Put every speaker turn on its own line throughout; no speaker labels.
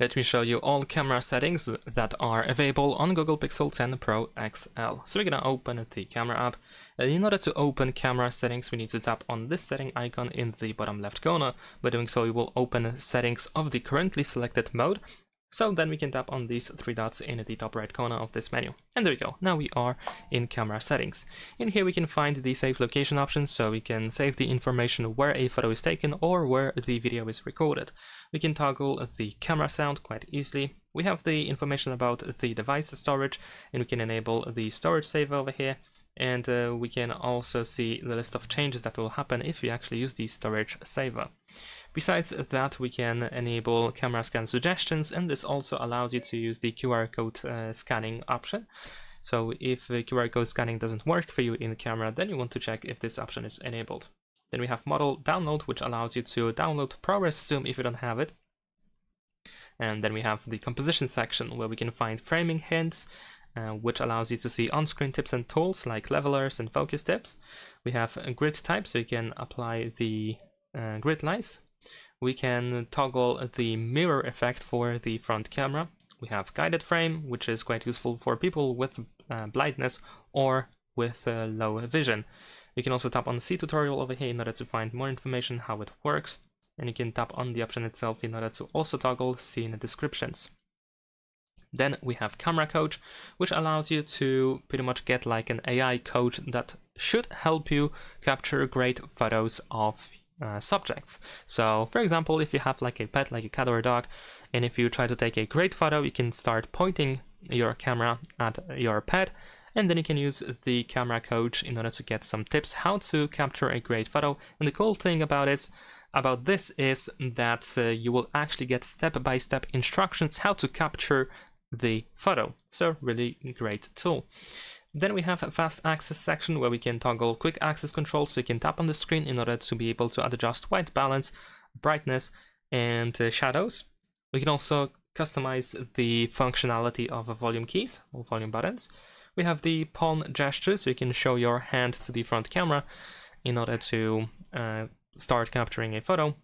Let me show you all camera settings that are available on Google Pixel 10 Pro XL. So we're gonna open the camera app. In order to open camera settings, we need to tap on this setting icon in the bottom left corner. By doing so, we will open settings of the currently selected mode. So then we can tap on these three dots in the top right corner of this menu. And there we go. Now we are in camera settings. In here we can find the save location option, so we can save the information where a photo is taken or where the video is recorded. We can toggle the camera sound quite easily. We have the information about the device storage, and we can enable the storage save over here. And we can also see the list of changes that will happen if we actually use the storage saver. Besides that, we can enable camera scan suggestions, and this also allows you to use the QR code scanning option. So if QR code scanning doesn't work for you in the camera, then you want to check if this option is enabled. Then we have model download, which allows you to download ProRes Zoom if you don't have it. And then we have the composition section where we can find framing hints, which allows you to see on-screen tips and tools like levelers and focus tips. We have a grid type, so you can apply the grid lines. We can toggle the mirror effect for the front camera. We have guided frame, which is quite useful for people with blindness or with low vision. You can also tap on see tutorial over here in order to find more information how it works. And you can tap on the option itself in order to also toggle see in the descriptions. Then we have camera coach, which allows you to pretty much get like an AI coach that should help you capture great photos of subjects. So for example, if you have like a pet, like a cat or a dog, and if you try to take a great photo, you can start pointing your camera at your pet, and then you can use the camera coach in order to get some tips how to capture a great photo. And the cool thing about this is that you will actually get step-by-step instructions how to capture the photo. So really great tool. Then we have a fast access section where we can toggle quick access control, so you can tap on the screen in order to be able to adjust white balance, brightness, and shadows. We can also customize the functionality of volume keys or volume buttons. We have the palm gesture, so you can show your hand to the front camera in order to start capturing a photo.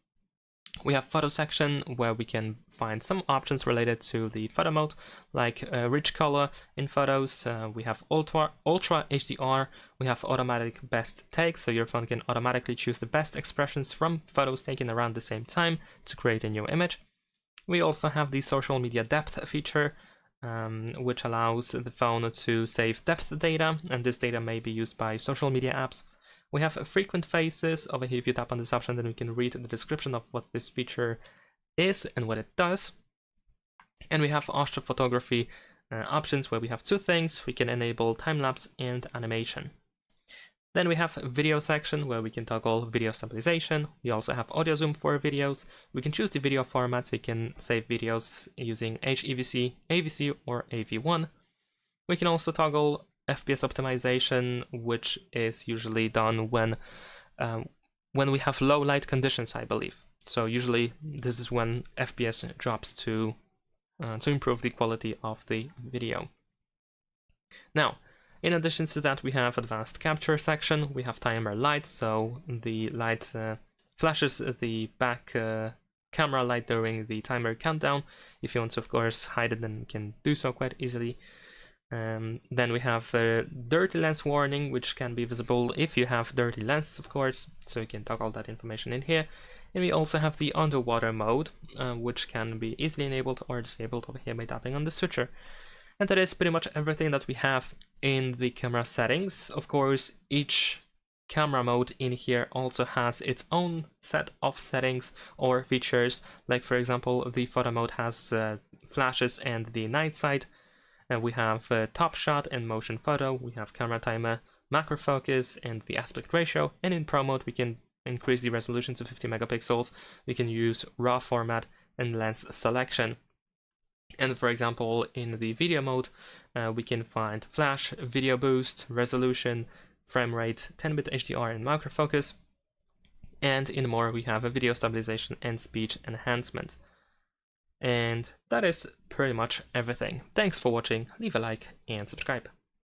We have photo section where we can find some options related to the photo mode, like rich color in photos. We have ultra HDR. We have automatic best take, so your phone can automatically choose the best expressions from photos taken around the same time to create a new image. We also have the social media depth feature, which allows the phone to save depth data, and this data may be used by social media apps. We have frequent faces. Over here, if you tap on this option, then we can read the description of what this feature is and what it does. And we have astrophotography options where we have two things. We can enable time-lapse and animation. Then we have video section where we can toggle video stabilization. We also have audio zoom for videos. We can choose the video format, so we can save videos using HEVC, AVC, or AV1. We can also toggle FPS optimization, which is usually done when we have low light conditions, I believe. So usually this is when FPS drops to improve the quality of the video. Now, in addition to that, we have advanced capture section. We have timer light, so the light flashes the back camera light during the timer countdown. If you want to, of course, hide it, then you can do so quite easily. Then we have dirty lens warning, which can be visible if you have dirty lenses, of course, so you can toggle that information in here. And we also have the underwater mode, which can be easily enabled or disabled over here by tapping on the switcher. And that is pretty much everything that we have in the camera settings. Of course, each camera mode in here also has its own set of settings or features, like for example, the photo mode has flashes and the night sight. And we have top shot and motion photo. We have camera timer, macro focus, and the aspect ratio. And in Pro mode, we can increase the resolution to 50 megapixels. We can use RAW format and lens selection. And for example, in the video mode, we can find flash, video boost, resolution, frame rate, 10-bit HDR, and macro focus. And in more, we have a video stabilization and speech enhancement. And that is pretty much everything. Thanks for watching, leave a like and subscribe.